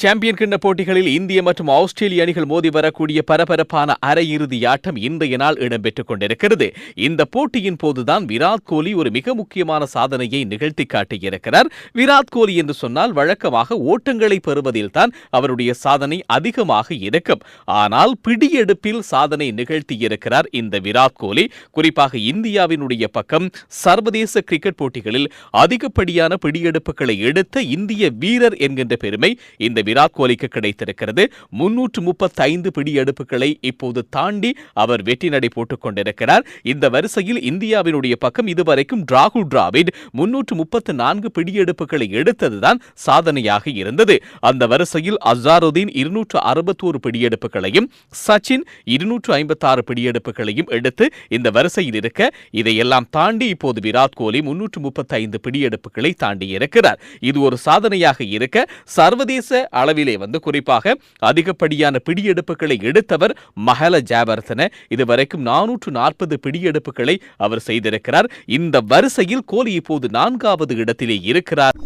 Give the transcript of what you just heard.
Champion கிண்ண போட்டிகளில் இந்திய மற்றும் ஆஸ்திரேலிய அணிகள் மோதி வரக்கூடிய பரபரப்பான அரையிறுதி ஆட்டம் இன்றைய நாள் இடம்பெற்றுக் கொண்டிருக்கிறது. இந்த போட்டியின் போதுதான் விராட் கோலி ஒரு மிக முக்கியமான சாதனையை நிகழ்த்தி காட்டியிருக்கிறார். விராட் கோலி என்று சொன்னால் வழக்கமாக ஓட்டங்களை பெறுவதில் தான் அவருடைய சாதனை அதிகமாக இருக்கும். ஆனால் பிடியெடுப்பில் சாதனை நிகழ்த்தியிருக்கிறார் இந்த விராட் கோலி. குறிப்பாக இந்தியாவினுடைய பக்கம் சர்வதேச கிரிக்கெட் போட்டிகளில் அதிகப்படியான பிடியெடுப்புகளை எடுத்த இந்திய வீரர் என்கின்ற பெருமை இந்த விராட் கோலிக்கு கிடைத்திருக்கிறது. 335 பிடியெடுப்புகளை இப்போது தாண்டி அவர் வெற்றி நடை போட்டுக் கொண்டிருக்கிறார். இந்த வரிசையில் இந்தியாவினுடைய பக்கம் இதுவரைக்கும் ராகுல் டிராவிட் 334 பிடியெடுப்புகளை எடுத்ததுதான் சாதனையாக இருந்தது. அந்த வரிசையில் அசாருதீன் 261 பிடியெடுப்புகளையும் சச்சின் 256 பிடியெடுப்புகளையும் எடுத்து இந்த வரிசையில் இருக்க, இதையெல்லாம் தாண்டி இப்போது விராட் கோலி 335 பிடியெடுப்புகளை தாண்டி இருக்கிறார். இது ஒரு சாதனையாக இருக்க, சர்வதேச அளவிலே குறிப்பாக அதிகப்படியான பிடியெடுப்புகளை எடுத்தவர் மஹல ஜாவர்தன. இதுவரைக்கும் 440 பிடியெடுப்புகளை அவர் செய்திருக்கிறார். இந்த வரிசையில் கோலி இப்போது 4வது இடத்திலே இருக்கிறார்.